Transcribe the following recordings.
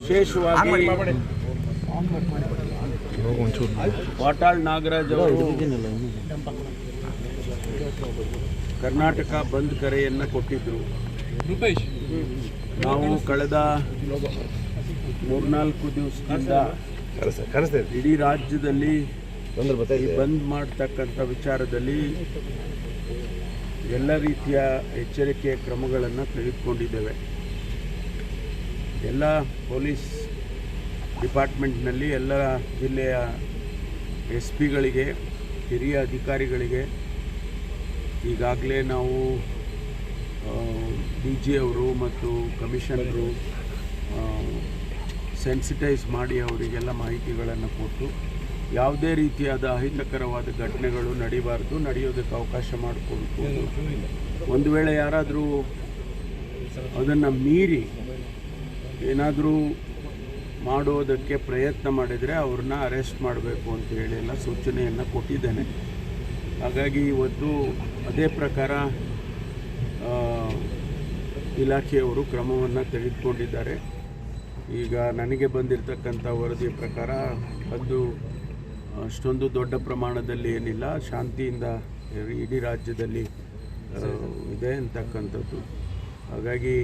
ವಿಶೇಷವಾಗಿ ವಾಟಾಳ್ ನಾಗರಾಜ್ ಅವರು ಕರ್ನಾಟಕ ಬಂದ್ ಕರೆಯನ್ನು ಕೊಟ್ಟಿದ್ದರು. ನಾವು ಕಳೆದ 3-4 ದಿವಸದಿಂದ ಇಡೀ ರಾಜ್ಯದಲ್ಲಿ ಬಂದ್ ಮಾಡತಕ್ಕಂಥ ವಿಚಾರದಲ್ಲಿ ಎಲ್ಲ ರೀತಿಯ ಎಚ್ಚರಿಕೆಯ ಕ್ರಮಗಳನ್ನು ತೆಗೆದುಕೊಂಡಿದ್ದೇವೆ. ಎಲ್ಲ ಪೊಲೀಸ್ ಡಿಪಾರ್ಟ್ಮೆಂಟ್ನಲ್ಲಿ ಎಲ್ಲ ಜಿಲ್ಲೆಯ SP ಗಳಿಗೆ, ಹಿರಿಯ ಅಧಿಕಾರಿಗಳಿಗೆ ಈಗಾಗಲೇ ನಾವು DG ಅವರು ಮತ್ತು ಕಮಿಷನರು ಸೆನ್ಸಿಟೈಸ್ ಮಾಡಿ ಅವರಿಗೆಲ್ಲ ಮಾಹಿತಿಗಳನ್ನು ಕೊಟ್ಟು ಯಾವುದೇ ರೀತಿಯಾದ ಅಹಿತಕರವಾದ ಘಟನೆಗಳು ನಡೀಬಾರ್ದು, ನಡೆಯೋದಕ್ಕೆ ಅವಕಾಶ ಮಾಡಿಕೊಡ್ಬೋದು. ಒಂದು ವೇಳೆ ಯಾರಾದರೂ ಅದನ್ನು ಮೀರಿ ಏನಾದರೂ ಮಾಡೋದಕ್ಕೆ ಪ್ರಯತ್ನ ಮಾಡಿದರೆ ಅವ್ರನ್ನ ಅರೆಸ್ಟ್ ಮಾಡಬೇಕು ಅಂತ ಹೇಳಿ ಎಲ್ಲ ಸೂಚನೆಯನ್ನು ಕೊಟ್ಟಿದ್ದೇನೆ. ಹಾಗಾಗಿ ಇವತ್ತು ಅದೇ ಪ್ರಕಾರ ಇಲಾಖೆಯವರು ಕ್ರಮವನ್ನು ತೆಗೆದುಕೊಂಡಿದ್ದಾರೆ. ಈಗ ನನಗೆ ಬಂದಿರತಕ್ಕಂಥ ವರದಿಯ ಪ್ರಕಾರ ಅದು ಅಷ್ಟೊಂದು ದೊಡ್ಡ ಪ್ರಮಾಣದಲ್ಲಿ ಏನಿಲ್ಲ, ಶಾಂತಿಯಿಂದ ಇಡೀ ರಾಜ್ಯದಲ್ಲಿ ಇದೆ ಅಂತಕ್ಕಂಥದ್ದು. ಹಾಗಾಗಿ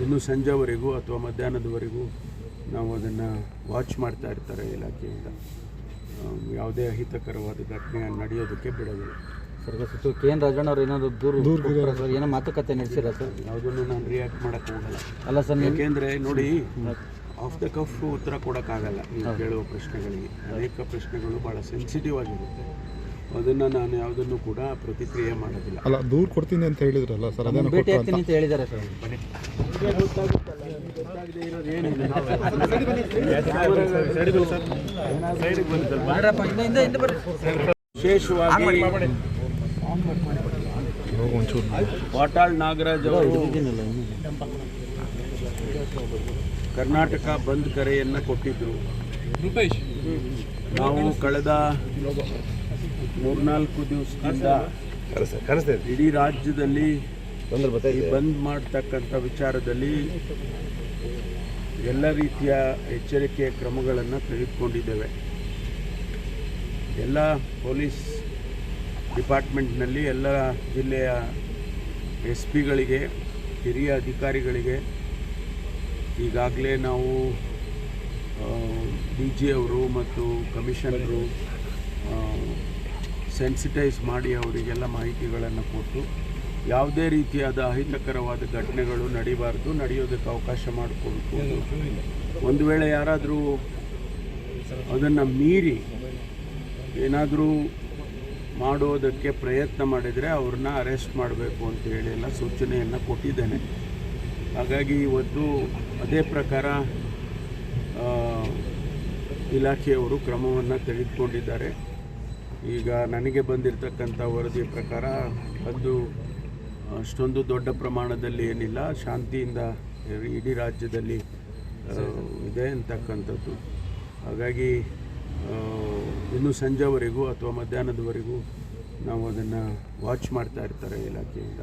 ಇನ್ನು ಸಂಜೆವರೆಗೂ ಅಥವಾ ಮಧ್ಯಾಹ್ನದವರೆಗೂ ನಾವು ಅದನ್ನು ವಾಚ್ ಮಾಡ್ತಾ ಇರ್ತಾರೆ ಇಲಾಖೆಯಿಂದ. ಯಾವುದೇ ಅಹಿತಕರವಾದ ಘಟನೆ ನಡೆಯೋದಕ್ಕೆ ಬಿಡೋದಿಲ್ಲ. ಸರ್, KN ರಾಜಣ್ಣ ಅವರು ಏನಾದರೂ ದೂರ ಏನೋ ಮಾತುಕತೆ ನಡೆಸಿರ ಸರ್? ಯಾವುದನ್ನು ನಾನು ರಿಯಾಕ್ಟ್ ಮಾಡೋಕ್ಕೆ ಹೋಗಲ್ಲ. ಅಲ್ಲ ಸರ್, ಯಾಕೆಂದರೆ ನೋಡಿ, ಆಫ್ ದ ಕಫ್ ಉತ್ತರ ಕೊಡೋಕ್ಕಾಗಲ್ಲ. ನೀವು ಕೇಳುವ ಪ್ರಶ್ನೆಗಳಿಗೆ ಅನೇಕ ಪ್ರಶ್ನೆಗಳು ಭಾಳ ಸೆನ್ಸಿಟಿವ್ ಆಗಿರುತ್ತೆ. ಅದನ್ನು ನಾನು ಯಾವುದನ್ನು ಕೂಡ ಪ್ರತಿಕ್ರಿಯೆ ಮಾಡೋದಿಲ್ಲ. ಅಲ್ಲ, ದೂರು ಕೊಡ್ತೀನಿ ಅಂತ ಹೇಳಿದ್ರಲ್ಲ ಸರ್, ಅದನ್ನು ಭೇಟಿ ಆಗ್ತೀನಿ ಅಂತ ಹೇಳಿದ್ದಾರೆ ಸರ್. ಗೊತ್ತಾಗದೇ ಇರೋದು ಏನಿದೆ. ವಿಶೇಷವಾಗಿ ವಾಟಾಳ್ ನಾಗರಾಜ್ ಅವರು ಕರ್ನಾಟಕ ಬಂದ್ ಕರೆಯನ್ನು ಕೊಟ್ಟಿದ್ದರು. ನಾವು ಕಳೆದ 3-4 ದಿವಸದಿಂದ ಇಡೀ ರಾಜ್ಯದಲ್ಲಿ ಬಂದ್ ಮಾಡತಕ್ಕಂಥ ವಿಚಾರದಲ್ಲಿ ಎಲ್ಲ ರೀತಿಯ ಎಚ್ಚರಿಕೆಯ ಕ್ರಮಗಳನ್ನು ತೆಗೆದುಕೊಂಡಿದ್ದೇವೆ. ಎಲ್ಲ ಪೊಲೀಸ್ ಡಿಪಾರ್ಟ್ಮೆಂಟ್ನಲ್ಲಿ ಎಲ್ಲ ಜಿಲ್ಲೆಯ SP ಗಳಿಗೆ, ಹಿರಿಯ ಅಧಿಕಾರಿಗಳಿಗೆ ಈಗಾಗಲೇ ನಾವು DG ಅವರು ಮತ್ತು ಕಮಿಷನರು ಸೆನ್ಸಿಟೈಸ್ ಮಾಡಿ ಅವರಿಗೆಲ್ಲ ಮಾಹಿತಿಗಳನ್ನು ಕೊಟ್ಟು ಯಾವುದೇ ರೀತಿಯಾದ ಅಹಿತಕರವಾದ ಘಟನೆಗಳು ನಡೀಬಾರ್ದು, ನಡೆಯೋದಕ್ಕೆ ಅವಕಾಶ ಮಾಡಿಕೊಡ್ಬೋದು. ಒಂದು ವೇಳೆ ಯಾರಾದರೂ ಅದನ್ನು ಮೀರಿ ಏನಾದರೂ ಮಾಡೋದಕ್ಕೆ ಪ್ರಯತ್ನ ಮಾಡಿದರೆ ಅವ್ರನ್ನ ಅರೆಸ್ಟ್ ಮಾಡಬೇಕು ಅಂತ ಹೇಳಿ ಎಲ್ಲ ಸೂಚನೆಯನ್ನು ಕೊಟ್ಟಿದ್ದೇನೆ. ಹಾಗಾಗಿ ಇವತ್ತು ಅದೇ ಪ್ರಕಾರ ಇಲಾಖೆಯವರು ಕ್ರಮವನ್ನು ತೆಗೆದುಕೊಂಡಿದ್ದಾರೆ. ಈಗ ನನಗೆ ಬಂದಿರತಕ್ಕಂಥ ವರದಿಯ ಪ್ರಕಾರ ಅದು ಅಷ್ಟೊಂದು ದೊಡ್ಡ ಪ್ರಮಾಣದಲ್ಲಿ ಏನಿಲ್ಲ, ಶಾಂತಿಯಿಂದ ಇಡೀ ರಾಜ್ಯದಲ್ಲಿ ಇದೆ ಅಂತಕ್ಕಂಥದ್ದು. ಹಾಗಾಗಿ ಇನ್ನು ಸಂಜೆವರೆಗೂ ಅಥವಾ ಮಧ್ಯಾಹ್ನದವರೆಗೂ ನಾವು ಅದನ್ನು ವಾಚ್ ಮಾಡ್ತಾ ಇರ್ತಾರೆ ಇಲಾಖೆಯಿಂದ.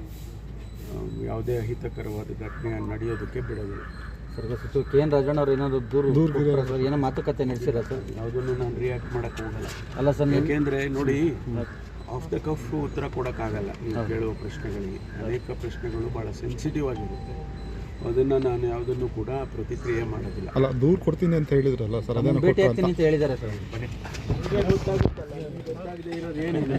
ಯಾವುದೇ ಅಹಿತಕರವಾದ ಘಟನೆ ನಡೆಯೋದಕ್ಕೆ ಬಿಡೋದಿಲ್ಲ. ಸರ್, KN ರಾಜಣ್ಣ ಅವರು ಏನಾದರೂ ದೂರ ಏನೋ ಮಾತುಕತೆ ನಡೆಸಿರ ಸರ್? ಯಾವುದನ್ನು ನಾನು ರಿಯಾಕ್ಟ್ ಮಾಡೋಕ್ಕೆ ಹೋಗಲ್ಲ. ಅಲ್ಲ ಸರ್, ಯಾಕೆಂದರೆ ನೋಡಿ, ಆಫ್ ದ ಕಫ್ ಉತ್ತರ ಕೊಡೋಕ್ಕಾಗಲ್ಲ. ನೀವು ಕೇಳುವ ಪ್ರಶ್ನೆಗಳಿಗೆ ಅನೇಕ ಪ್ರಶ್ನೆಗಳು ಭಾಳ ಸೆನ್ಸಿಟಿವ್ ಆಗಿರುತ್ತೆ. ಅದನ್ನು ನಾನು ಯಾವುದನ್ನು ಕೂಡ ಪ್ರತಿಕ್ರಿಯೆ ಮಾಡೋದಿಲ್ಲ. ಅಲ್ಲ, ದೂರು ಕೊಡ್ತೀನಿ ಅಂತ ಹೇಳಿದ್ರಲ್ಲ ಸರ್, ಅದನ್ನು ಭೇಟಿ ಆಗ್ತೀನಿ ಅಂತ ಹೇಳಿದ್ದಾರೆ ಸರ್. ಗೊತ್ತಾಗದೇ ಇರೋದು ಏನಿದೆ.